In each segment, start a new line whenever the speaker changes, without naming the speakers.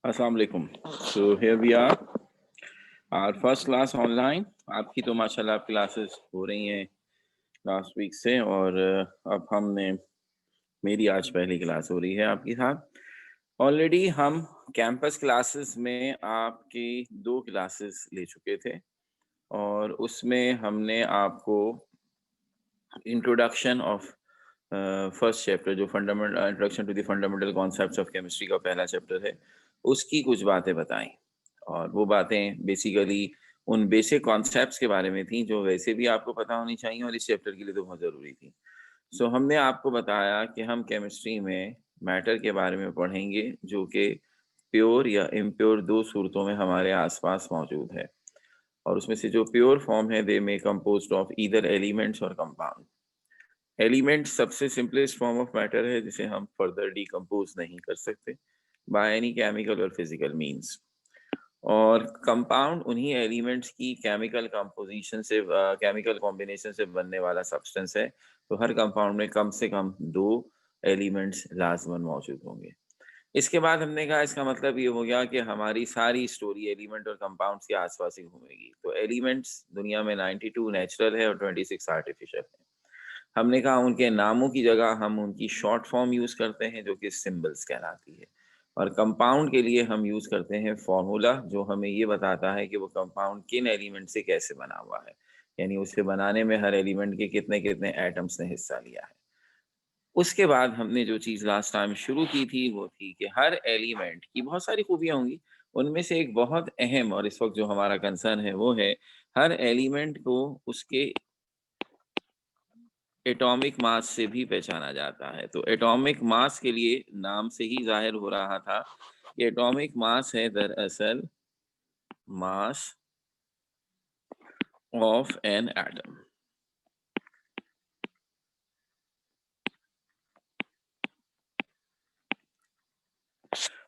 Assalamu alaikum. So here we are, our first class online. आपकी तो माशाल्लाह classes हो रही हैं लास्ट वीक से और अब हमने मेरी आज पहली क्लास हो रही है आपके साथ। ऑलरेडी हम कैंपस क्लासेस में आपकी 2 क्लासेस ले चुके थे और उसमें हमने आपको इंट्रोडक्शन ऑफ फर्स्ट चैप्टर जो fundamental introduction to the fundamental concepts of chemistry का पहला चैप्टर है, उसकी कुछ बातें बताई। और वो बातें बेसिकली उन बेसिक कॉन्सेप्ट्स के बारे में थी जो वैसे भी आपको पता होनी चाहिए और इस चैप्टर के लिए तो बहुत ज़रूरी थी। सो हमने आपको बताया कि हम केमिस्ट्री में मैटर के बारे में पढ़ेंगे जो कि प्योर या इम्प्योर 2 सूरतों में हमारे आस-पास मौजूद है। और उसमें से जो प्योर फॉर्म है दे मे कंपोज्ड ऑफ ईदर एलिमेंट्स और कंपाउंड। एलिमेंट सबसे सिंपलेस्ट फॉर्म ऑफ मैटर है जिसे हम फर्दर डिकम्पोज नहीं कर सकते बाय एनी केमिकल और फिजिकल मींस। और कंपाउंड उन्हीं एलिमेंट्स की केमिकल कंपोजिशन से केमिकल कॉम्बिनेशन से बनने वाला सब्सटेंस है। तो हर कंपाउंड में कम से कम 2 एलिमेंट्स लाजमन मौजूद होंगे। इसके बाद हमने कहा इसका मतलब ये हो गया कि हमारी सारी स्टोरी एलिमेंट और कंपाउंड्स के आसपास ही घूमेगी। तो एलिमेंट्स दुनिया में 92 नेचुरल है और 26 आर्टिफिशियल है। हमने कहा उनके नामों की जगह हम उनकी शॉर्ट फॉर्म यूज़ करते हैं जो कि सिंबल्स कहलाती है। और कंपाउंड के लिए हम यूज़ करते हैं फॉर्मूला जो हमें ये बताता है कि वो कंपाउंड किन एलिमेंट से कैसे बना हुआ है। यानी उसे बनाने में हर एलिमेंट के कितने-कितने एटम्स ने हिस्सा लिया है। उसके बाद हमने जो चीज़ लास्ट टाइम शुरू की थी वो थी कि हर एलिमेंट की बहुत सारी खूबियाँ होंगी। उनमें से एक बहुत अहम और इस वक़्त जो हमारा कंसर्न है वो है हर एलिमेंट को उसके एटॉमिक मास से भी पहचाना जाता है। तो एटॉमिक मास के लिए नाम से ही ज़ाहिर हो रहा था कि एटॉमिक मास है दरअसल मास ऑफ एन एटम।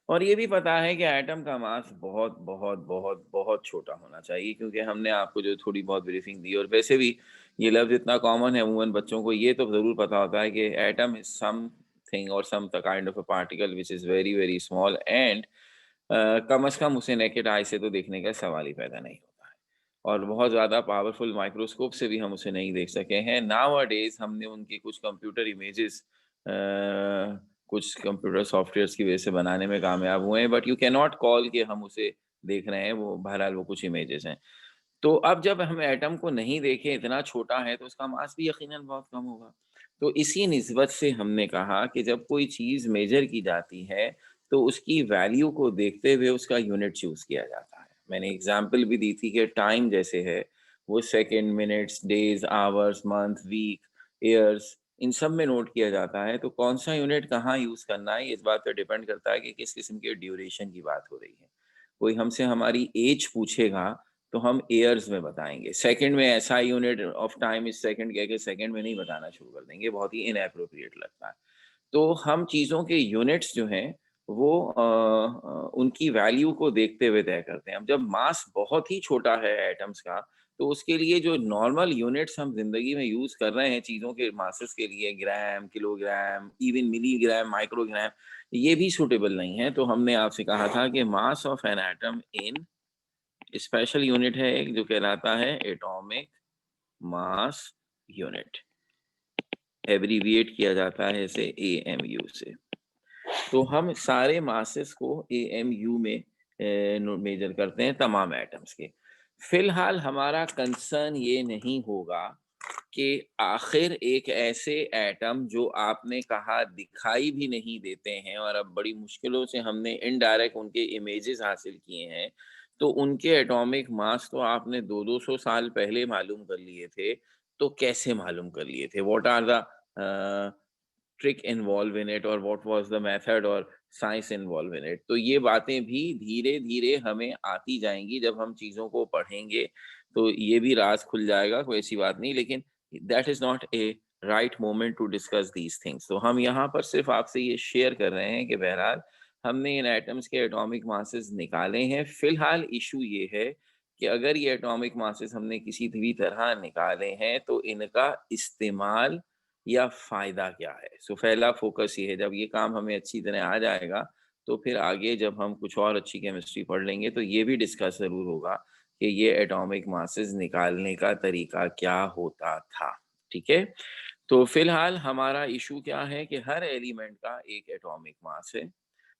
और ये भी पता है कि एटम का मास बहुत बहुत बहुत बहुत छोटा होना चाहिए क्योंकि हमने आपको जो थोड़ी बहुत ब्रीफिंग दी और वैसे भी ये लफ्ज़ इतना कॉमन है अमूमन बच्चों को ये तो ज़रूर पता होता है कि एटम इज़ समथिंग और some kind of a particle which is very very small and कम से कम उसे नेकेड आई से तो देखने का सवाल ही पैदा नहीं होता है। और बहुत ज़्यादा पावरफुल माइक्रोस्कोप से भी हम उसे नहीं देख सके हैं। नाउ-अ-डेज़ हमने उनकी कुछ कंप्यूटर इमेजेस कुछ कंप्यूटर सॉफ्टवेयर्स की वजह से बनाने में कामयाब हुए हैं, but you can not call कि हम उसे देख रहे हैं, वो बहरहाल वो कुछ इमेजेस हैं। तो अब जब हम एटम को नहीं देखें, इतना छोटा है, तो उसका मास भी यकीनन बहुत कम होगा। तो इसी निस्बत से हमने कहा कि जब कोई चीज़ मेज़र की जाती है, तो उसकी वैल्यू को देखते हुए उसका यूनिट चूज़ किया जाता है। मैंने एग्ज़ाम्पल भी दी थी कि टाइम जैसे है, वो second, minutes, days, hours, month, week, years इन सब में नोट किया जाता है। तो कौन-सा यूनिट कहाँ यूज़ करना है, इस बात पे डिपेंड करता है कि किस किस्म के ड्यूरेशन की बात हो रही है। कोई हमसे हमारी ऐज पूछेगा तो हम ईयर्स में बताएँगे। सेकंड में SI unit of time is second कह के सेकंड में नहीं बताना शुरू कर देंगे, बहुत ही इनएप्रोप्रिएट लगता है। तो हम चीज़ों के यूनिट्स जो हैं वो उनकी वैल्यू को देखते हुए तय करते हैं। अब जब मास बहुत ही छोटा है एटम्स का, तो उसके लिए जो नॉर्मल यूनिट्स हम ज़िंदगी में यूज़ कर रहे हैं चीज़ों के मासेस के लिए ग्राम, किलोग्राम, इवन मिलीग्राम, माइक्रोग्राम, ये भी सूटेबल नहीं है। तो हमने आपसे कहा था कि mass of an atom in special unit है एक जो कहलाता है एटॉमिक मास यूनिट, एब्रिविएट किया जाता है इसे एएमयू से। तो हम सारे मासेस को एएमयू में मेजर करते हैं तमाम एटम्स के। फिलहाल हमारा कंसर्न ये नहीं होगा कि आखिर एक ऐसे एटम जो आपने कहा दिखाई भी नहीं देते हैं और अब बड़ी मुश्किलों से हमने इनडायरेक्ट उनके इमेजेस हासिल किए हैं, तो उनके एटॉमिक मास तो आपने 2-200 साल पहले मालूम कर लिए थे, तो कैसे मालूम कर लिए थे? What are the trick involve in it और व्हाट वाज़ द मेथड और साइंस इन्वॉल्व इन इट? तो ये बातें भी धीरे-धीरे हमें आती जाएँगी जब हम चीज़ों को पढ़ेंगे, तो ये भी राज़ खुल जाएगा, कोई ऐसी बात नहीं, लेकिन that is not a right moment to discuss these things. तो हम यहाँ पर सिर्फ़ आपसे ये शेयर कर रहे हैं कि बहरहाल हमने इन एटम्स के एटॉमिक मासेस निकाले हैं। फिलहाल इश्यू ये है कि अगर ये एटॉमिक मासेस हमने किसी भी तरह निकाले हैं, तो इनका इस्तेमाल या फ़ायदा क्या है? सो पहला फ़ोकस ये है, जब ये काम हमें अच्छी तरह आ जाएगा, तो फिर आगे जब हम कुछ और अच्छी केमिस्ट्री पढ़ लेंगे तो ये भी डिस्कस ज़रूर होगा कि ये एटॉमिक मासेस निकालने का तरीका क्या होता था, ठीक है? तो फिलहाल हमारा इश्यू क्या है कि हर एलिमेंट का एक एटॉमिक मास है,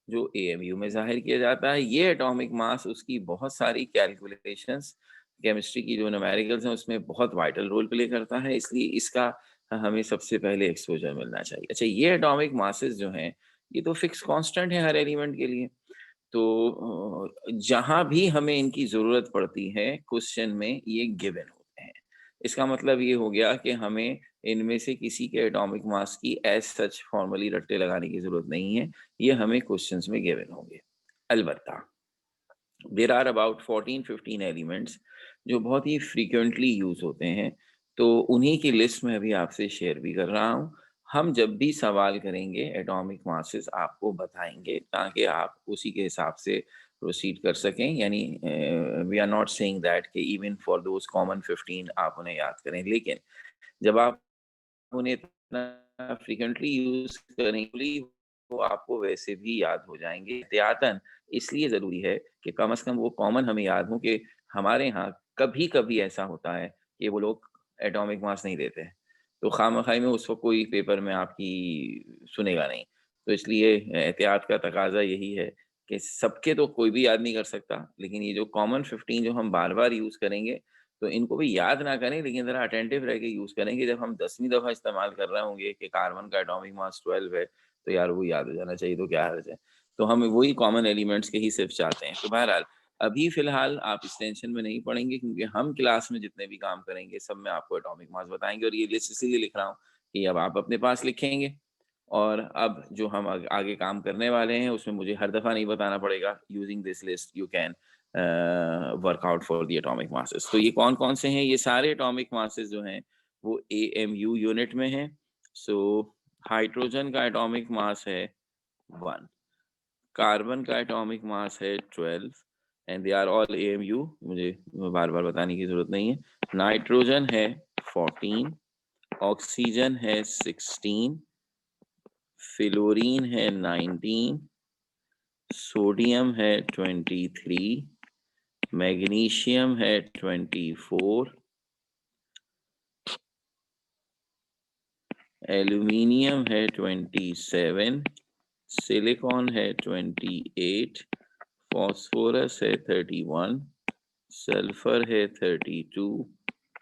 जो एएमयू में ज़ाहिर किया जाता है। ये एटॉमिक मास उसकी बहुत सारी कैलकुलेशंस, केमिस्ट्री की जो न्यूमेरिकल्स हैं उसमें बहुत वाइटल रोल प्ले करता है, इसलिए इसका हमें सबसे पहले एक्सपोज़र मिलना चाहिए। अच्छा, ये एटॉमिक मासेस जो हैं, ये तो फिक्स कांस्टेंट है हर एलिमेंट के लिए। तो जहाँ भी हमें इनकी ज़रूरत पड़ती है क्वेश्चन में ये गिवन होते हैं। इसका मतलब ये हो गया कि हमें इनमें से किसी के एटॉमिक मास की एज़ सच फॉर्मली रट्टे लगाने की ज़रूरत नहीं है, ये हमें क्वेश्चंस में गिवन होंगे। अलबत्ता देयर आर अबाउट 14-15 एलिमेंट्स जो बहुत ही फ्रीक्वेंटली यूज़ होते हैं, तो उन्हीं की लिस्ट मैं अभी आपसे शेयर भी कर रहा हूँ। हम जब भी सवाल करेंगे एटॉमिक मासेस आपको बताएँगे ताकि आप उसी के हिसाब से प्रोसीड कर सकें। यानी we are not saying that कि इवन फॉर दोज़ कॉमन 15 आप उन्हें याद करें। लेकिन जब आप उन्हें इतना फ्रीक्वेंटली यूज़ करेंगे, वो आपको वैसे भी याद हो जाएँगे। एहतियातन इसलिए ज़रूरी है कि कम से कम वो कॉमन हमें याद हो कि हमारे यहाँ कभी-कभी ऐसा होता है कि वो लोग एटॉमिक मास नहीं देते हैं। तो खामख़ाई में उस वक़्त कोई पेपर में आपकी सुनेगा नहीं। तो इसलिए एहतियात का तकाज़ा यही है कि सबके तो कोई भी याद नहीं कर सकता, लेकिन ये जो कॉमन 15 जो हम बार-बार यूज़ करेंगे, तो इनको भी याद ना करें, लेकिन ज़रा अटेंटिव रह के यूज़ करें कि जब हम 10वीं दफ़ा इस्तेमाल कर रहे होंगे कि कार्बन का एटॉमिक मास 12 है, तो यार वो याद हो जाना चाहिए, तो क्या हर्ज है। तो हम वही कॉमन एलिमेंट्स के ही सिर्फ़ चाहते हैं। तो बहरहाल अभी फ़िलहाल आप इस टेंशन में नहीं पड़ेंगे, क्योंकि हम क्लास में जितने भी काम करेंगे, सब में आपको एटॉमिक मास बताएँगे, और ये लिस्ट इसीलिए लिख रहा हूँ कि अब आप अपने पास लिखेंगे, और अब जो हम आगे काम करने वाले हैं, उसमें मुझे हर दफ़ा नहीं बताना पड़ेगा। Using this list you can work out for the atomic masses. तो ये कौन-कौन से हैं? ये सारे एटॉमिक मासेस जो हैं, वो एएमयू यूनिट में हैं। सो हाइड्रोजन का एटॉमिक मास है 1, कार्बन का एटॉमिक मास है 12, and they are all AMU, मुझे बार-बार बताने की ज़रूरत नहीं है। नाइट्रोजन है 14, ऑक्सीजन है 16, फ्लोरीन है 19, सोडियम है 23, मैग्नीशियम है 24, एल्यूमीनियम है 27, सिलिकॉन है 28, फॉस्फोरस है 31, सल्फर है 32,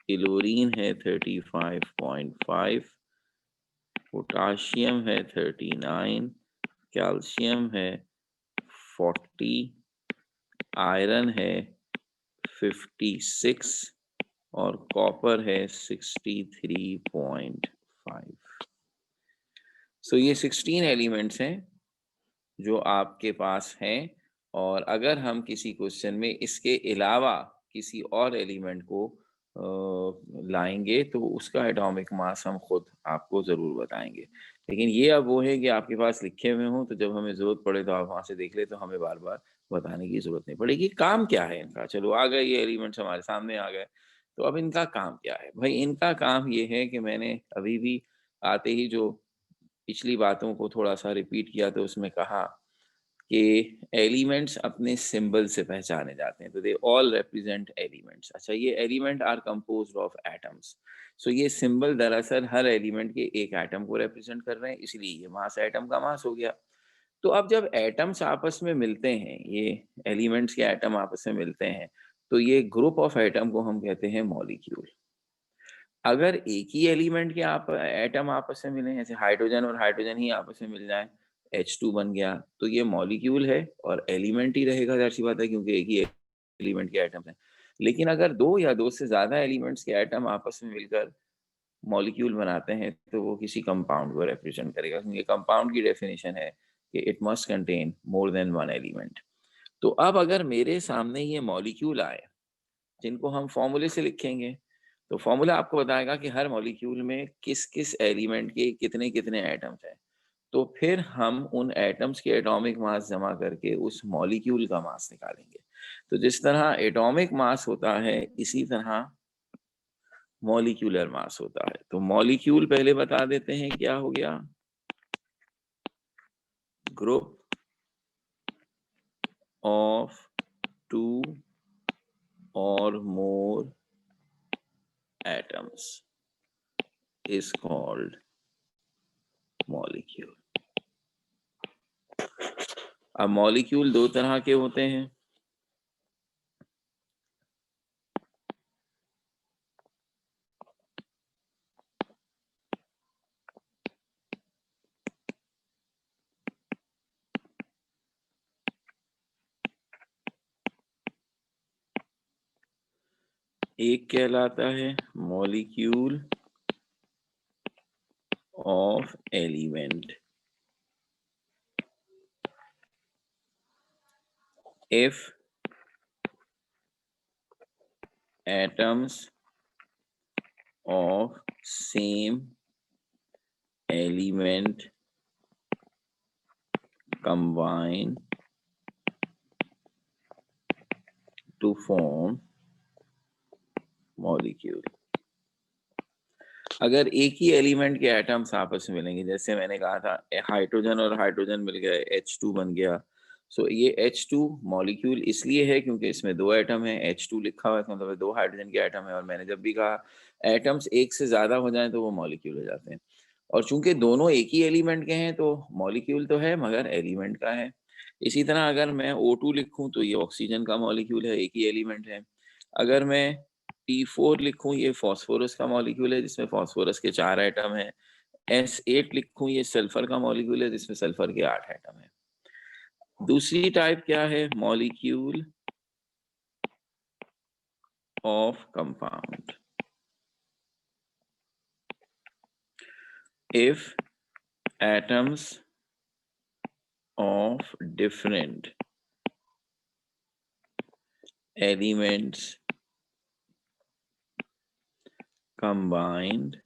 क्लोरीन है 35.5, पोटाशियम है 39, कैल्शियम है 40, आयरन है 56, और कॉपर है 63.5। सो ये 16 एलिमेंट्स हैं जो आपके पास हैं, और अगर हम किसी क्वेश्चन में इसके अलावा किसी और एलिमेंट को लाएँगे, तो उसका एटॉमिक मास हम खुद आपको ज़रूर बताएँगे। लेकिन ये अब वो है कि आपके पास लिखे हुए हों, तो जब हमें ज़रूरत पड़े तो आप वहाँ से देख लें, तो हमें बार-बार बताने की ज़रूरत नहीं पड़ेगी। काम क्या है इनका? चलो आ गए ये एलिमेंट्स हमारे सामने आ गए, तो अब इनका काम क्या है? भई इनका काम ये है कि मैंने अभी भी आते ही जो पिछली बातों को थोड़ा-सा रिपीट किया, तो उसमें कहा कि एलिमेंट्स अपने सिंबल से पहचाने जाते हैं, तो दे ऑल रिप्रेजेंट एलिमेंट्स। अच्छा, ये element are composed of atoms. So ये सिंबल दरअसल हर एलिमेंट के एक एटम को रिप्रेजेंट कर रहे हैं, इसलिए ये मास एटम का मास हो गया। तो अब जब एटम्स आपस में मिलते हैं, ये एलिमेंट्स के एटम आपस में मिलते हैं, तो ये ग्रुप ऑफ एटम को हम कहते हैं मॉलिक्यूल। अगर एक ही एलिमेंट के आप एटम आपस में मिले, जैसे हाइड्रोजन और हाइड्रोजन ही आपस में मिल जाएँ, H2 बन गया, तो ये मॉलिक्यूल है और एलिमेंट ही रहेगा, ज़ाहिर-सी बात है, क्योंकि एक ही एलिमेंट के एटम्स हैं। लेकिन अगर 2 या 2 से ज़्यादा एलिमेंट्स के एटम आपस में मिलकर मॉलिक्यूल बनाते हैं, तो वो किसी कंपाउंड को रिप्रेजेंट करेगा, क्योंकि कंपाउंड की डेफिनिशन है कि it must contain more than 1 element. तो अब अगर मेरे सामने ये मॉलिक्यूल आए, जिनको हम फ़ॉर्मूले से लिखेंगे, तो फ़ॉर्मूला आपको बताएगा कि हर मॉलिक्यूल में किस-किस एलिमेंट के कितने-कितने एटम्स हैं। तो फिर हम उन एटम्स के एटॉमिक मास जमा करके उस मॉलिक्यूल का मास निकालेंगे। तो जिस तरह एटॉमिक मास होता है, इसी तरह मॉलिक्यूलर मास होता है। तो मॉलिक्यूल पहले बता देते हैं क्या हो गया? Group of two or more atoms is called molecule. अब मॉलिक्यूल दो तरह के होते हैं। एक कहलाता है molecule of element. If atoms of same element combine to form molecule। अगर एक ही एलिमेंट के एटम्स आपस में मिलेंगे, जैसे मैंने कहा था हाइड्रोजन और हाइड्रोजन मिल गए H2 बन गया। सो ये H2 मॉलिक्यूल इसलिए है क्योंकि इसमें दो एटम है, H2 लिखा हुआ है मतलब दो हाइड्रोजन के एटम है। और मैंने जब भी कहा एटम्स एक से ज्यादा हो जाए तो वो मॉलिक्यूल हो जाते हैं। और चूंकि दोनों एक ही एलिमेंट के हैं तो मॉलिक्यूल तो है मगर एलिमेंट का है। इसी तरह अगर मैं O2 लिखूं तो ये ऑक्सीजन का मॉलिक्यूल है, एक ही एलिमेंट है। अगर मैं T4 लिखूं ये फास्फोरस का मॉलिक्यूल है जिसमें फास्फोरस के 4 एटम है। S8 लिखूं ये सल्फर का मॉलिक्यूल है जिसमें सल्फर के 8 एटम है। दूसरी टाइप क्या है? Molecule of compound. If atoms of different elements combined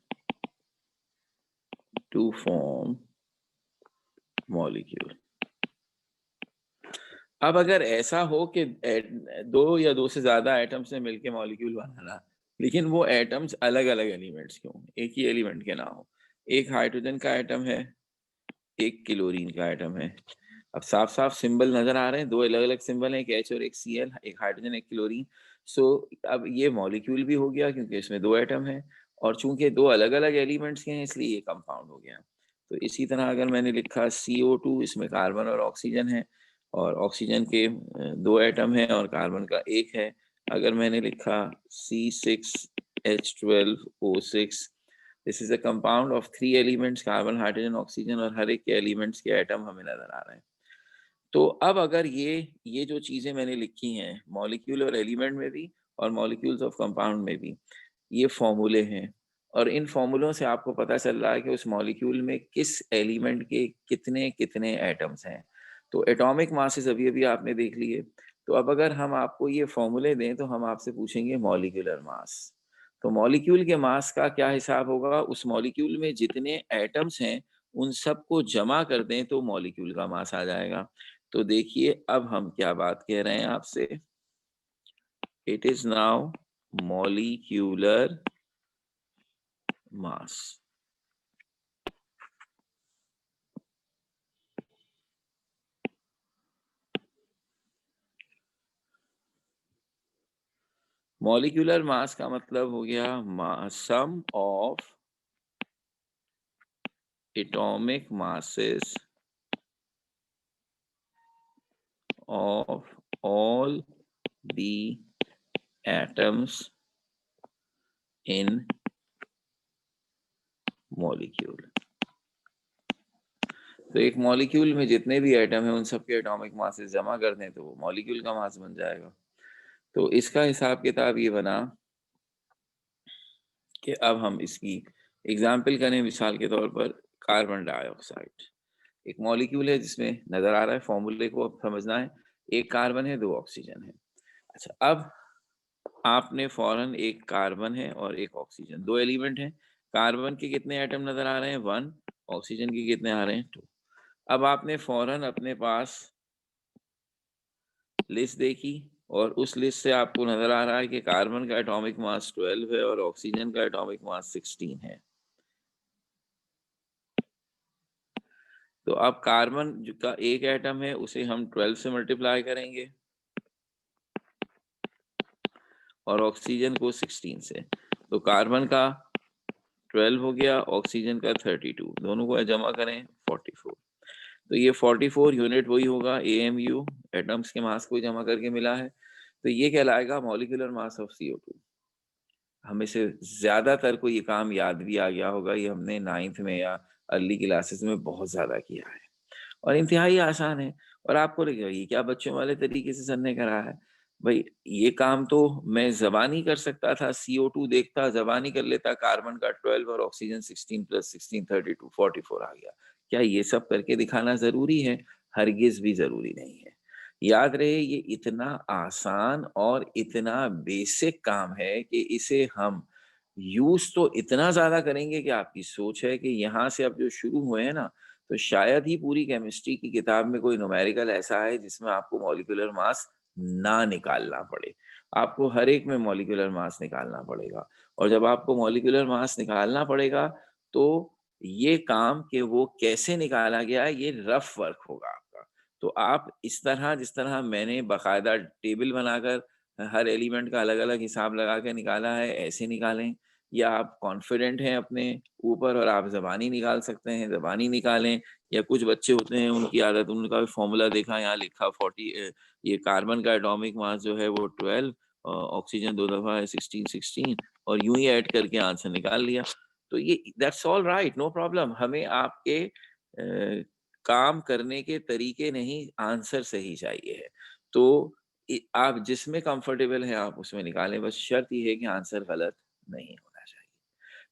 to form molecule। अब अगर ऐसा हो कि दो या दो से ज्यादा एटम्स ने मिलके मॉलिक्यूल बनाना, लेकिन वो एटम्स अलग अलग एलिमेंट्स के हों, एक ही एलिमेंट के ना हो। एक हाइड्रोजन का एटम है, एक क्लोरीन का एटम है। अब साफ साफ सिंबल नजर आ रहे हैं, दो अलग अलग सिंबल हैं, एक H और एक Cl, एक हाइड्रोजन एक क्लोरीन। सो अब ये मॉलिक्यूल भी हो गया क्योंकि इसमें दो एटम है और चूंकि दो अलग अलग एलिमेंट्स के हैं इसलिए ये कंपाउंड हो गया। तो इसी तरह अगर मैंने लिखा CO2, इसमें कार्बन और ऑक्सीजन है और ऑक्सीजन के दो एटम है और कार्बन का एक है। अगर मैंने लिखा C6H12O6, this is a compound of 3 elements, carbon hydrogen oxygen, और हर एक के एलिमेंट्स के एटम हमें नजर आ रहे हैं। तो अब अगर ये जो चीजें मैंने लिखी हैं मॉलिक्यूल और एलिमेंट में भी और मॉलिक्यूल्स ऑफ कंपाउंड में भी, ये फॉर्मूले हैं और इन फॉर्मूलों से आपको पता चल रहा है कि उस मॉलिक्यूल में किस एलिमेंट के कितने कितने एटम्स हैं। तो एटॉमिक मासेस अभी अभी आपने देख लिए। तो अब अगर हम आपको ये फॉर्मूले दें तो हम आपसे पूछेंगे मॉलिक्यूलर मास। तो मॉलिक्यूल के मास का क्या हिसाब होगा? उस मॉलिक्यूल में जितने एटम्स हैं उन सबको जमा कर दें तो मॉलिक्यूल का मास आ जाएगा। तो देखिए अब हम क्या बात कह रहे हैं आपसे। It is now molecular mass. Molecular mass का मतलब हो गया sum of atomic masses of all the atoms in molecule. तो एक मॉलिक्यूल में जितने भी एटम हैं उन सबके एटॉमिक मासेस जमा कर दें तो वो मॉलिक्यूल का मास बन जाएगा। तो इसका हिसाब किताब ये बना कि अब हम इसकी एग्जाम्पल करें। मिसाल के तौर पर कार्बन डाइऑक्साइड एक मॉलिक्यूल है जिसमें नजर आ रहा है, फॉर्मूले को अब समझना है। एक कार्बन है, दो ऑक्सीजन है। अच्छा, अब आपने फौरन एक कार्बन है और एक ऑक्सीजन, दो एलिमेंट हैं। कार्बन के कितने एटम नजर आ रहे हैं? 1। ऑक्सीजन के कितने आ रहे हैं? 2। अब आपने फौरन अपने पास लिस्ट देखी और उस लिस्ट से आपको नजर आ रहा है कि कार्बन का एटॉमिक मास 12 है और ऑक्सीजन का एटॉमिक मास 16 है। तो अब कार्बन का एक एटम है उसे हम 12 से मल्टीप्लाई करेंगे और ऑक्सीजन को 16 से। तो कार्बन का 12 हो गया, ऑक्सीजन का 32, दोनों को जमा करें 44। तो ये 44 यूनिट वही होगा AMU, एटम्स के मास को जमा करके मिला है। तो ये कहलाएगा मॉलिक्यूलर मास ऑफ CO2। हमें से ज्यादातर को ये काम याद भी आ गया होगा, ये हमने 9th में या अर्ली क्लासेस में बहुत ज्यादा किया है और इंतहाई आसान है। और आपको लगेगा ये क्या बच्चों वाले तरीके से सर ने करा है। भाई ये काम तो मैं जबानी कर सकता था, CO2 देखता जबानी कर लेता, कार्बन का 12 और ऑक्सीजन 16 प्लस 16 32 44 आ गया। क्या ये सब करके दिखाना जरूरी है? हरगिज भी जरूरी नहीं है। याद रहे ये इतना आसान और इतना बेसिक काम है कि इसे हम यूज तो इतना ज्यादा करेंगे कि आपकी सोच है कि यहाँ से अब जो शुरू हुए हैं ना, तो शायद ही पूरी केमिस्ट्री की किताब में कोई न्यूमेरिकल ऐसा है जिसमें आपको मॉलिक्यूलर मास ना निकालना पड़े। आपको हर एक में मॉलिक्यूलर मास निकालना पड़ेगा और जब आपको मॉलिक्यूलर मास निकालना पड़ेगा तो ये काम कि वो कैसे निकाला गया है ये रफ वर्क होगा आपका। तो आप इस तरह जिस तरह मैंने बाकायदा टेबल बनाकर हर एलिमेंट का अलग अलग हिसाब लगा के निकाला है ऐसे निकालें, या आप कॉन्फिडेंट हैं अपने ऊपर और आप ज़बानी निकाल सकते हैं ज़बानी निकालें। या कुछ बच्चे होते हैं उनकी आदत, उनका फॉर्मूला देखा यहाँ लिखा 40, ये कार्बन का एटॉमिक मास जो है वो 12, ऑक्सीजन 2 दफा है 16 16 और यूं ही ऐड करके आंसर निकाल लिया। तो ये that's all right, no problem. हमें आपके काम करने के तरीके नहीं, आंसर सही चाहिए है। तो आप जिसमें कंफर्टेबल हैं आप उसमें निकालें, बस शर्त ये है कि आंसर गलत नहीं होना चाहिए।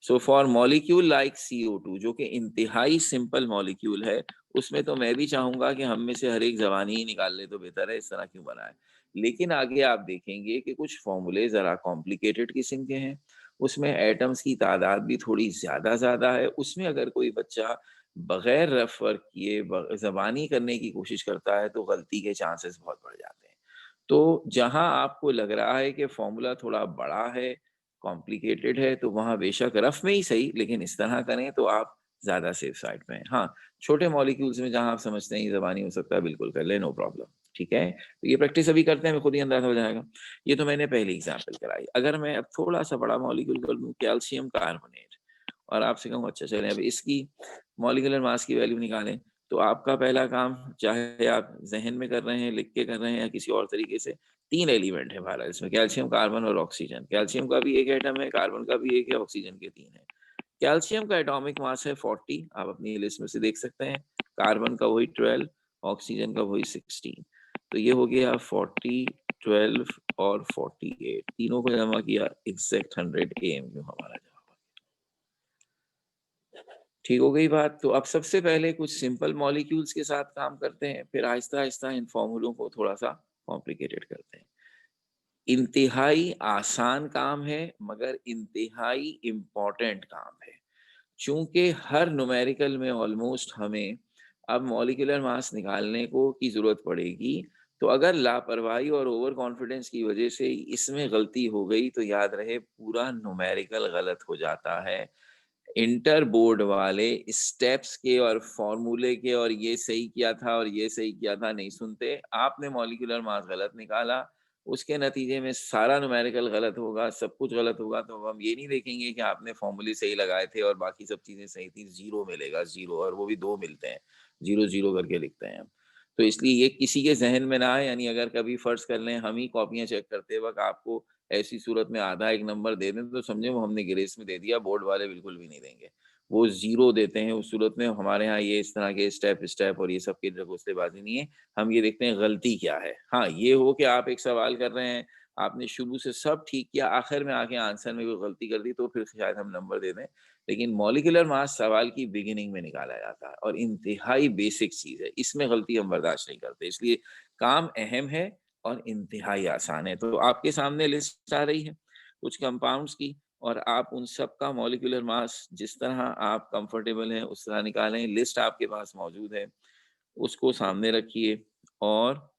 So for molecule like CO2 जो कि इंतहाई सिंपल मॉलिक्यूल है, उसमें तो मैं भी चाहूंगा कि हम में से हर एक जवानी ही निकाल ले तो बेहतर है, इस तरह क्यों बना है। लेकिन आगे आप देखेंगे कि कुछ फॉर्मूले जरा कॉम्प्लिकेटेड किस्म के हैं, उसमें एटम्स की तादाद भी थोड़ी ज्यादा है। उसमें अगर कोई बच्चा बगैर रफ वर्क किए जबानी करने की कोशिश करता है तो गलती के चांसेस बहुत बढ़ जाते हैं। तो जहां आपको लग रहा है कि फॉर्मूला थोड़ा बड़ा है, कॉम्प्लिकेटेड है, तो वहां बेशक रफ में ही सही, लेकिन इस तरह करें तो आप ज्यादा सेफ साइड पे हैं। हाँ, छोटे मॉलिक्यूल्स में जहां आप समझते हैं ये जबानी हो सकता है, बिल्कुल कर ले, नो प्रॉब्लम। ठीक है, तो ये प्रैक्टिस अभी करते हैं, हमें खुद ही अंदाजा हो जाएगा। ये तो मैंने पहली एग्जाम्पल कराई। अगर मैं अब थोड़ा सा बड़ा मॉलिक्यूल कर लूँ, कैल्शियम कार्बोनेट, और आपसे कहूँ अच्छा चलें अब इसकी मॉलिक्यूलर मास की वैल्यू निकालें, तो आपका पहला काम, चाहे आप जहन में कर रहे हैं, लिख के कर रहे हैं या किसी और तरीके से, 3 एलिमेंट है हमारा इसमें, कैल्शियम कार्बन और ऑक्सीजन। कैल्शियम का भी एक एटम है, कार्बन का भी एक है, ऑक्सीजन के 3 है। कैल्शियम का एटॉमिक मास है 40, आप अपनी लिस्ट में से देख सकते हैं। कार्बन का वही 12, ऑक्सीजन का वही 16। तो ये हो गया 40, 12 और 48, तीनों को जमा किया एग्जैक्ट 100 AMU हमारा जवाब। ठीक हो गई बात। तो अब सबसे पहले कुछ सिंपल मॉलिक्यूल्स के साथ काम करते हैं, फिर आहिस्ता आहिस्ता इन फॉर्मूलों को थोड़ा सा कॉम्प्लिकेटेड करते हैं। इंतहाई आसान काम है मगर इंतहाई इम्पोर्टेंट काम है। चूंकि हर न्यूमेरिकल में ऑलमोस्ट हमें अब मॉलिक्यूलर मास निकालने को की जरूरत पड़ेगी, तो अगर लापरवाही और ओवर कॉन्फिडेंस की वजह से इसमें गलती हो गई तो याद रहे पूरा न्यूमेरिकल गलत हो जाता है। इंटर बोर्ड वाले स्टेप्स के और फॉर्मूले के और ये सही किया था और ये सही किया था नहीं सुनते। आपने मॉलिक्यूलर मास गलत निकाला, उसके नतीजे में सारा न्यूमेरिकल गलत होगा, सब कुछ गलत होगा। तो अब हम ये नहीं देखेंगे कि आपने फॉर्मूले सही लगाए थे और बाकी सब चीजें सही थी, जीरो मिलेगा, जीरो, और वो भी दो मिलते हैं, जीरो जीरो करके लिखते हैं हम। तो इसलिए ये किसी के जहन में ना आए, यानी अगर कभी फर्ज कर लें हम ही कॉपियां चेक करते वक्त आपको ऐसी सूरत में आधा एक नंबर दे दें तो समझे वो हमने ग्रेस में दे दिया, बोर्ड वाले बिल्कुल भी नहीं देंगे, वो जीरो देते हैं। उस सूरत में हमारे यहाँ ये इस तरह के स्टेप स्टेप और ये सब की ढकोसलेबाजी नहीं है। हम ये देखते हैं गलती क्या है। हाँ, ये हो कि आप एक सवाल कर रहे हैं, आपने शुरू से सब ठीक किया, आखिर में आके आंसर में कोई गलती कर दी तो फिर शायद हम नंबर दे दें। लेकिन मॉलिक्यूलर मास सवाल की बिगिनिंग में निकाला जाता है और इंतहाई बेसिक चीज है, इसमें गलती हम बर्दाश्त नहीं करते, इसलिए काम अहम है और इंतहाई आसान है। तो आपके सामने लिस्ट आ रही है कुछ कंपाउंड्स की, और आप उन सब का मॉलिक्यूलर मास जिस तरह आप कंफर्टेबल हैं उस तरह निकालें। लिस्ट आपके पास मौजूद है, उसको सामने रखिए और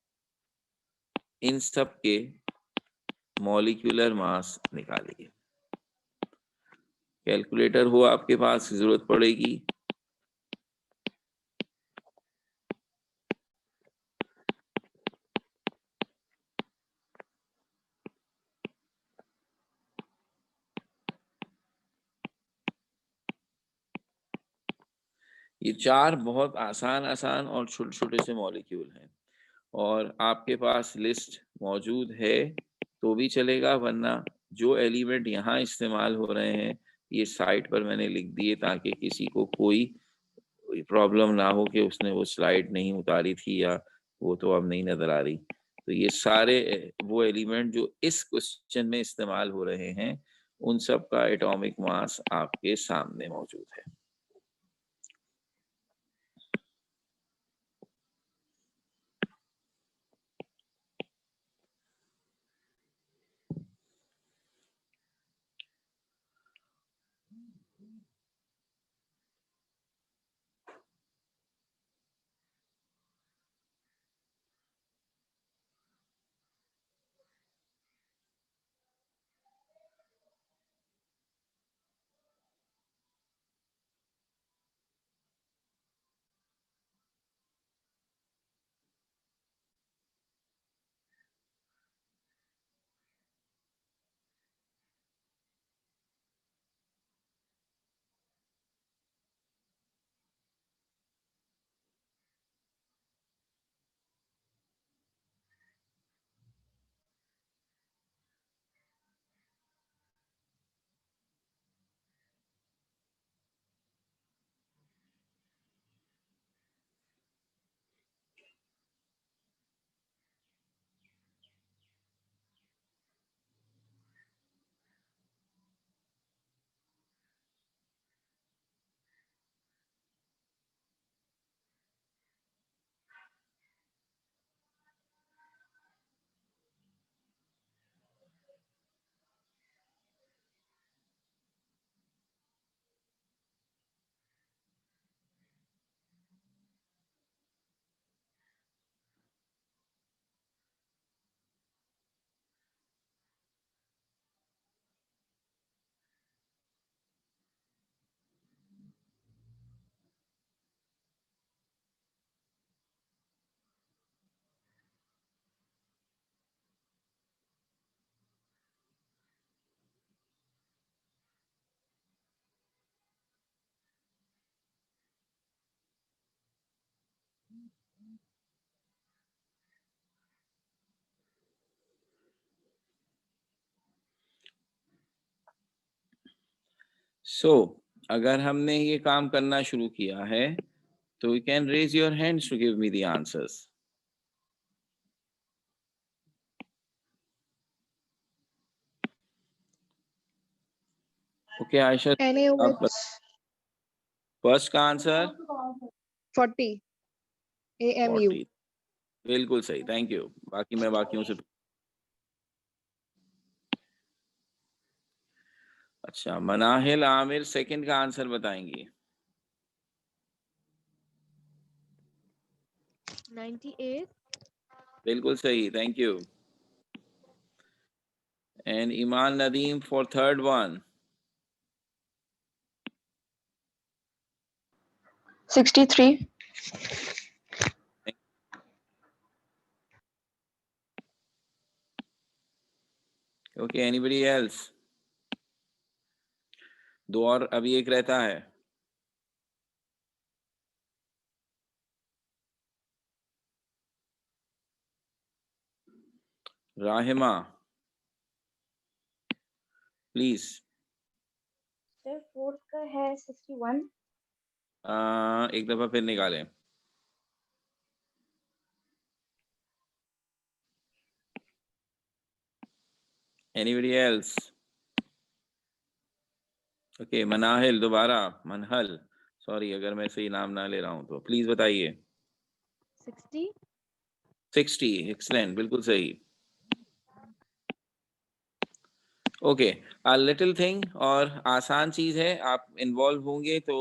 इन सब के मॉलिक्यूलर मास निकालिए। कैलकुलेटर हो आपके पास, जरूरत पड़ेगी ये 4 बहुत आसान और छोटे-छोटे से मॉलिक्यूल हैं और आपके पास लिस्ट मौजूद है तो भी चलेगा, वरना जो एलिमेंट यहाँ इस्तेमाल हो रहे हैं, ये साइड पर मैंने लिख दिए ताकि किसी को कोई प्रॉब्लम ना हो कि उसने वो स्लाइड नहीं उतारी थी या वो तो अब नहीं नज़र आ रही। तो ये सारे वो एलिमेंट जो इस क्वेश्चन में इस्तेमाल हो रहे हैं, उन सब का एटॉमिक मास आपके सामने मौजूद है। अगर हमने ये काम करना शुरू किया है, तो you can raise your hands to give me the answers. Okay Ayesha, आप
NaOH
फर्स्ट का आंसर
40 AMU
40, बिल्कुल सही, थैंक यू। बाकी मैं बाकियों से अच्छा, मनाहिल आमिर सेकंड का आंसर बताएंगी।
98
बिल्कुल सही, thank you. And Iman Nadeem for third one.
63
okay, anybody else? दो और अभी एक रहता है। राहिमा प्लीज।
सर फोर्थ का है 61।
एक दफा फिर निकालें। Anybody else? ओके, मनाहिल दोबारा, मनहल, सॉरी अगर मैं सही नाम ना ले रहा हूं तो प्लीज बताइए।
60
60, एक्सलेंट, बिल्कुल सही। ओके, लिटिल थिंग और आसान चीज है, आप इन्वॉल्व होंगे तो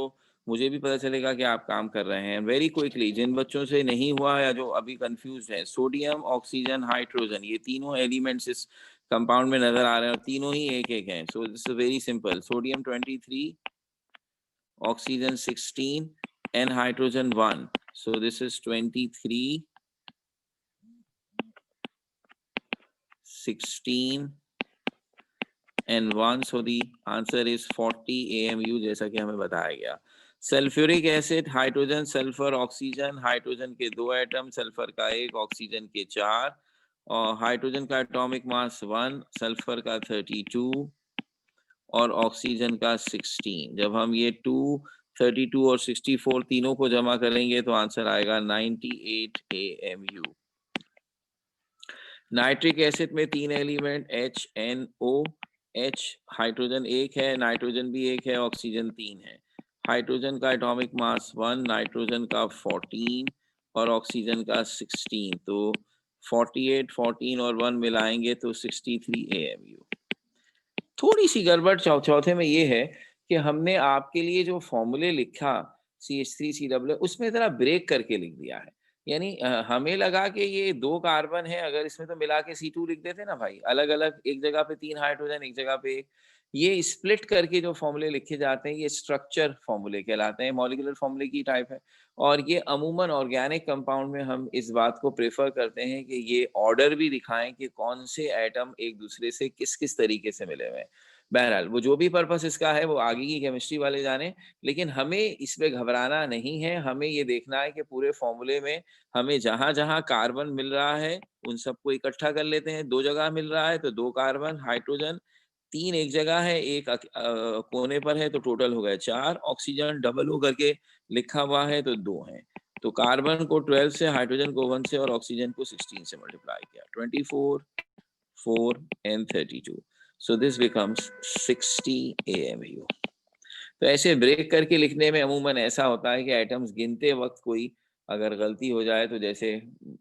मुझे भी पता चलेगा कि आप काम कर रहे हैं। वेरी क्विकली, जिन बच्चों से नहीं हुआ या जो अभी कंफ्यूज है, सोडियम, ऑक्सीजन, हाइड्रोजन, ये तीनों एलिमेंट्स इस कंपाउंड में नजर आ रहे हैं और तीनों ही एक एक हैं। So this is very simple, sodium 23, oxygen 16 and hydrogen 1. So this is 23, 16 and 1. So the answer is 40 AMU, जैसा कि हमें बताया गया। Sulphuric acid, hydrogen, sulphur, oxygen, hydrogen के 2 एटम, सल्फर का 1, ऑक्सीजन के 4, और हाइड्रोजन का एटॉमिक मास 1, सल्फर का 32 और ऑक्सीजन का 16। जब हम ये 2, 32 और 64 तीनों को जमा करेंगे तो आंसर आएगा 98 AMU। नाइट्रिक एसिड में 3 एलिमेंट HNO, H हाइड्रोजन 1 है, नाइट्रोजन भी 1 है, ऑक्सीजन 3 है। हाइड्रोजन का एटॉमिक मास 1, नाइट्रोजन का 14 और ऑक्सीजन का 16। तो 48, 14 और 1 मिलाएंगे तो 63 AMU। थोड़ी सी गड़बड़ चौथे में ये है कि हमने आपके लिए जो फॉर्मूले लिखा CH3COO उसमें जरा ब्रेक करके लिख दिया है। यानी हमें लगा कि ये 2 कार्बन है, अगर इसमें तो मिला के C2 लिख देते ना भाई, अलग अलग एक जगह पे 3 हाइड्रोजन, एक जगह पे 1। ये स्प्लिट करके जो फॉर्मूले लिखे जाते हैं ये स्ट्रक्चर फॉर्मूले कहलाते हैं, मॉलिक्यूलर फॉर्मूले की टाइप है। और ये अमूमन ऑर्गेनिक कंपाउंड में हम इस बात को प्रेफर करते हैं कि ये ऑर्डर भी दिखाएं कि कौन से एटम एक दूसरे से किस किस तरीके से मिले हुए हैं। बहरहाल वो जो भी पर्पस इसका है वो आगे की केमिस्ट्री वाले जाने, लेकिन हमें इस पे घबराना नहीं है। हमें ये देखना है कि पूरे फॉर्मूले में हमें जहां जहां कार्बन मिल रहा है उन सबको इकट्ठा कर लेते हैं। 2 जगह मिल रहा है तो 2 कार्बन, हाइड्रोजन 3 एक जगह है, एक कोने पर है, तो टोटल हो गए 4। ऑक्सीजन डबल हो करके लिखा हुआ है तो 2 हैं। तो कार्बन को 12 से, हाइड्रोजन को 1 से और ऑक्सीजन को 16 से मल्टीप्लाई किया, 24, 4 and 32। So this becomes 60 AMU। तो ऐसे ब्रेक करके लिखने में अमूमन ऐसा होता है कि एटम्स गिनते वक्त कोई अगर गलती हो जाए तो जैसे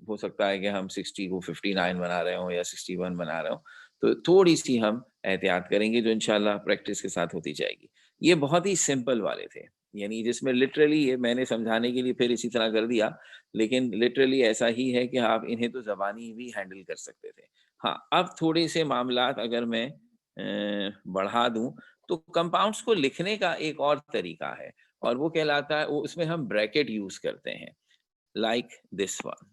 हो सकता है कि हम 60 को 59 बना रहे हो या 61 बना रहे हो, तो थोड़ी सी हम एहतियात करेंगे जो इंशाल्लाह प्रैक्टिस के साथ होती जाएगी। ये बहुत ही सिंपल वाले थे, यानी जिसमें लिटरली ये मैंने समझाने के लिए फिर इसी तरह कर दिया, लेकिन लिटरली ऐसा ही है कि आप इन्हें तो ज़बानी भी हैंडल कर सकते थे। हाँ, अब थोड़े से मामलात अगर मैं बढ़ा दूं तो कंपाउंड्स को लिखने का एक और तरीका है और वो कहलाता है, वो उसमें हम ब्रैकेट यूज करते हैं, लाइक दिस वन।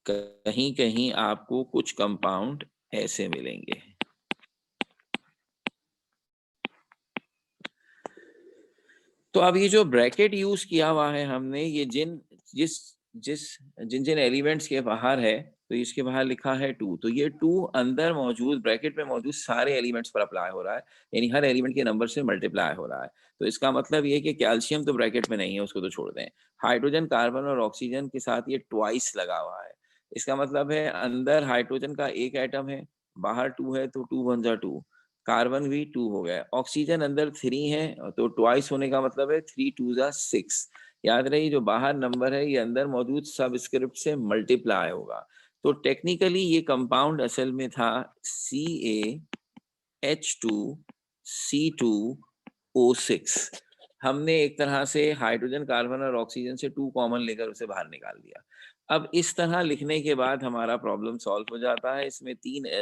कहीं कहीं आपको कुछ कंपाउंड ऐसे मिलेंगे। तो अब ये जो ब्रैकेट यूज किया हुआ है हमने, ये जिन जिन एलिमेंट्स के बाहर है, तो इसके बाहर लिखा है 2, तो ये 2 अंदर मौजूद ब्रैकेट में मौजूद सारे एलिमेंट्स पर अप्लाई हो रहा है, यानी हर एलिमेंट के नंबर से मल्टीप्लाई हो रहा है। तो इसका मतलब ये कि कैल्शियम तो ब्रैकेट में नहीं है, उसको तो छोड़ दें। हाइड्रोजन, कार्बन और ऑक्सीजन के साथ ये ट्वाइस लगा हुआ है। इसका मतलब है अंदर हाइड्रोजन का 1 एटम है, बाहर 2 है, तो 2 1 2। कार्बन भी 2 हो गया। ऑक्सीजन अंदर 3 है, तो ट्वाइस होने का मतलब है 3 2 6। याद रही जो बाहर नंबर है ये अंदर मौजूद सबस्क्रिप्ट से मल्टीप्लाई होगा। तो टेक्निकली ये कंपाउंड असल में था CaH2C2O6। हमने एक तरह से हाइड्रोजन, कार्बन और ऑक्सीजन से 2 कॉमन लेकर उसे बाहर निकाल दिया। अब इस तरह लिखने के बाद हमारा प्रॉब्लम सॉल्व हो जाता है। इसमें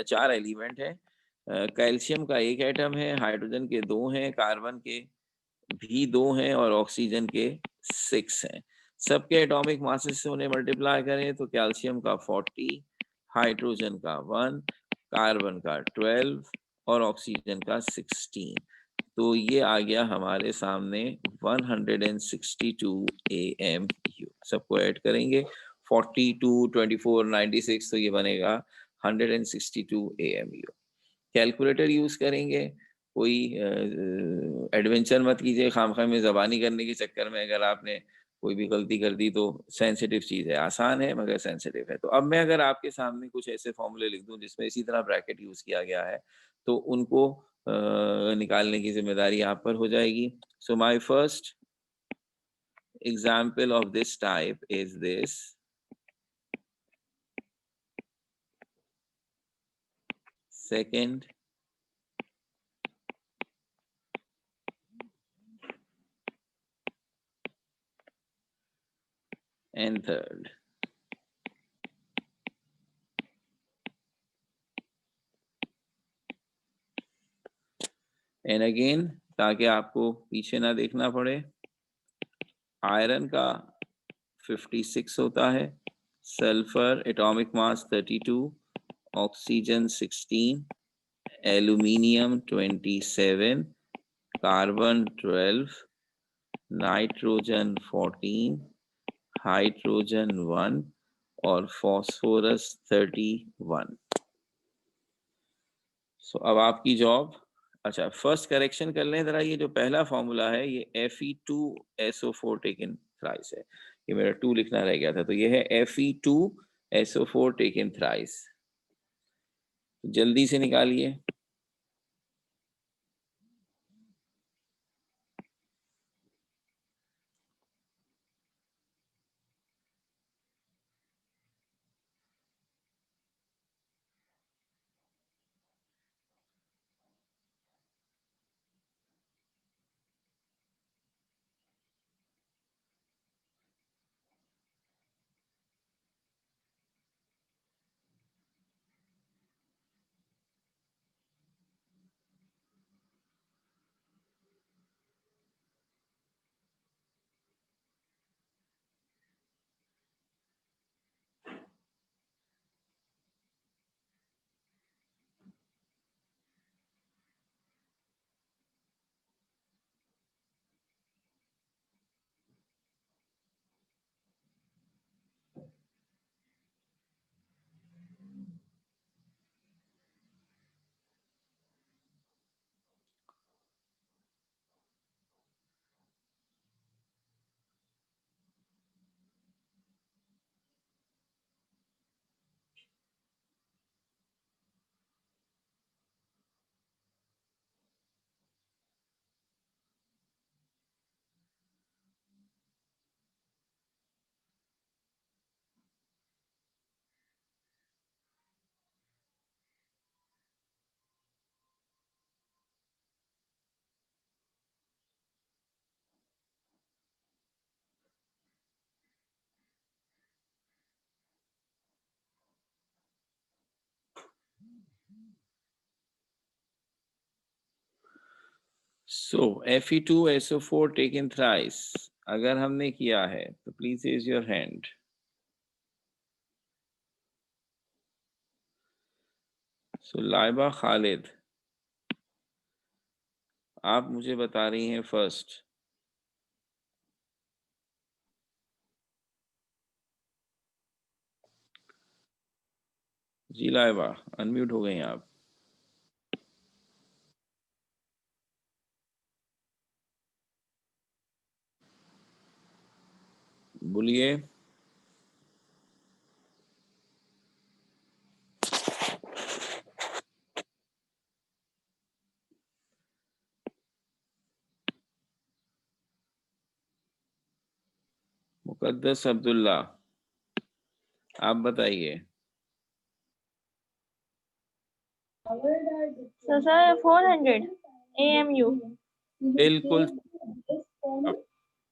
4 एलिमेंट है, कैल्शियम का 1 एटम है, हाइड्रोजन के 2 हैं, कार्बन के भी 2 हैं और ऑक्सीजन के 6 हैं। सबके एटॉमिक मासेस से उन्हें मल्टीप्लाई करें तो कैल्शियम का 40, हाइड्रोजन का 1, कार्बन का 12 और ऑक्सीजन का 16। तो ये आ गया हमारे सामने 162 AMU। सबको ऐड करेंगे 42, 24, 96, तो ये बनेगा 162 AMU। कैलकुलेटर यूज करेंगे, कोई एडवेंचर मत कीजिए खामखा में ज़बानी करने के चक्कर में। अगर आपने कोई भी गलती कर दी तो सेंसिटिव चीज़ है, आसान है मगर सेंसिटिव है। तो अब मैं अगर आपके सामने कुछ ऐसे फॉर्मूले लिख दूं जिसमें इसी तरह ब्रैकेट यूज किया गया है तो उनको निकालने की जिम्मेदारी आप पर हो जाएगी। So my first example of this type is this. Second, and third. And again, ताकि आपको पीछे ना देखना पड़े, आयरन का 56 होता है, sulphur atomic mass 32, oxygen 16, aluminium 27, carbon 12, nitrogen 14, hydrogen 1 और फॉस्फोरस 31। सो अब आपकी जॉब, अच्छा फर्स्ट करेक्शन कर लें जरा, ये जो पहला फॉर्मूला है ये Fe2SO4 टेकन थ्राइस है, ये मेरा 2 लिखना रह गया था, तो ये है Fe2SO4 टेकन थ्राइस। जल्दी से निकालिए। सो Fe2SO4 टेकन थ्राइस अगर हमने किया है तो प्लीज रेज योर हैंड। सो लाइबा खालिद, आप मुझे बता रही हैं फर्स्ट। जी लाइबा, अनम्यूट हो गई आप। बोलिए। मुकद्दस अब्दुल्ला, आप बताइए।
So sir, 400 AMU.
बिल्कुल।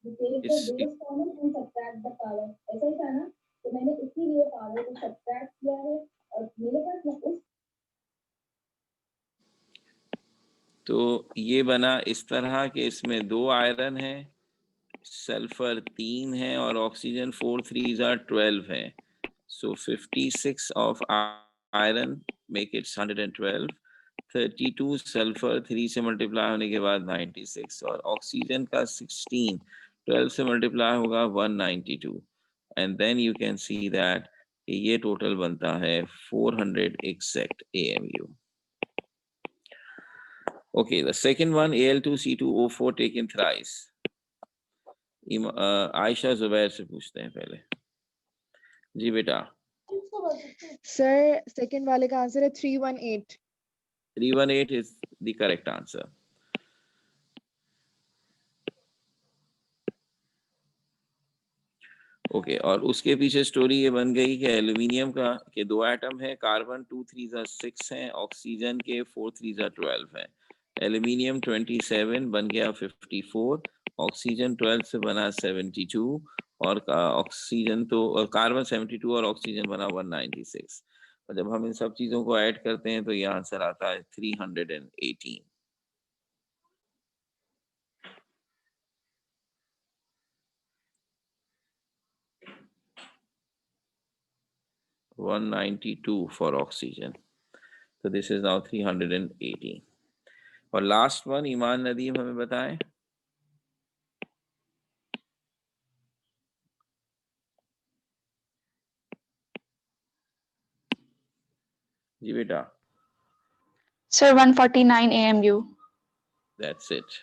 अब इस
ऐसा ही था ना, तो मैंने इसीलिए पावर को सब्ट्रैक्ट किया है और मेरे पास ना उस
तो ये बना इस तरह कि इसमें 2 आयरन है, सल्फर 3 है और ऑक्सीजन 4 3s are 12 है। सो 56 of iron make it 112, 32 sulphur 3 से मल्टीप्लाई होने के बाद 96 और ऑक्सीजन का 16 12 से मल्टीप्लाई होगा 192 and then you can see that ये टोटल बनता है 400 exact AMU। Okay, the second one, Al2C2O4 taken thrice. Ayesha Zubair से पूछते हैं पहले। जी बेटा।
सर सेकंड वाले का आंसर है 318।
318 is the correct answer. Okay और उसके पीछे स्टोरी ये बन गई कि एल्यूमिनियम का के 2 एटम है, कार्बन 2 3s are 6 हैं, ऑक्सीजन के 4 3s are 12 हैं। एल्यूमिनियम 27 बन गया 54, ऑक्सीजन 12 से बना 72 और ऑक्सीजन तो कार्बन 72 और ऑक्सीजन बना 196। और जब हम इन सब चीजों को ऐड करते हैं तो ये आंसर आता है 318। 192 for oxygen. So this is now 380. और लास्ट वन ईमान नदीम हमें बताएं। जी बेटा,
Sir, 149 AMU.
That's it.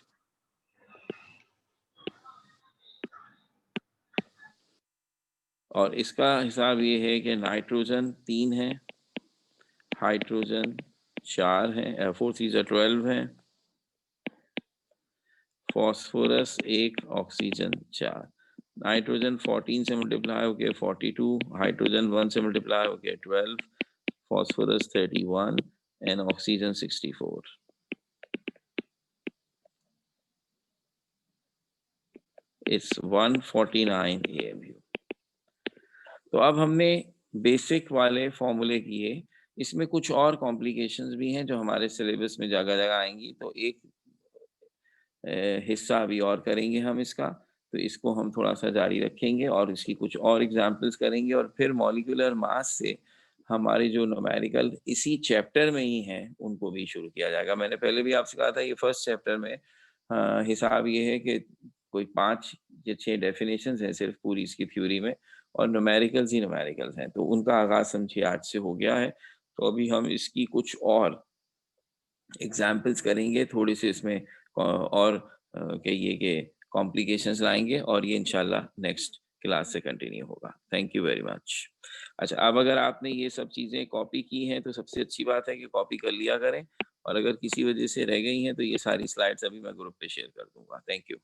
और इसका हिसाब ये है कि नाइट्रोजन 3 है, हाइड्रोजन 4 है, 4 3 12 है, फॉस्फोरस 1, ऑक्सीजन 4। नाइट्रोजन 14 से मल्टीप्लाई होके 42, हाइड्रोजन 1 से मल्टीप्लाई होके 12, phosphorus 31 and oxygen 64। It's 149 AMU। तो अब हमने बेसिक वाले फॉर्मूले किए, इसमें कुछ और कॉम्प्लिकेशंस भी हैं जो हमारे सिलेबस में जगह जगह आएंगी, तो एक हिस्सा अभी और करेंगे हम इसका, तो इसको हम थोड़ा सा जारी रखेंगे और इसकी कुछ और एग्जांपल्स करेंगे, और फिर मॉलिक्यूलर मास से हमारे जो न्यूमेरिकल इसी चैप्टर में ही हैं उनको भी शुरू किया जाएगा। मैंने पहले भी आपसे कहा था ये फर्स्ट चैप्टर में हिसाब ये है कि कोई 5 या 6 डेफिनेशंस हैं सिर्फ पूरी इसकी थ्योरी में, और न्यूमेरिकल्स ही न्यूमेरिकल्स हैं, तो उनका आगाज समझिए आज से हो गया है। तो अभी हम इसकी कुछ और एग्जाम्पल्स करेंगे, थोड़े से इसमें और कहिए कि कॉम्प्लिकेशंस लाएंगे, और ये इंशाल्लाह नेक्स्ट क्लास से कंटिन्यू होगा। Thank you very much. अच्छा, अब अगर आपने ये सब चीज़ें कॉपी की हैं तो सबसे अच्छी बात है कि कॉपी कर लिया करें, और अगर किसी वजह से रह गई हैं तो ये सारी स्लाइड्स अभी मैं ग्रुप पे शेयर कर दूंगा। Thank you.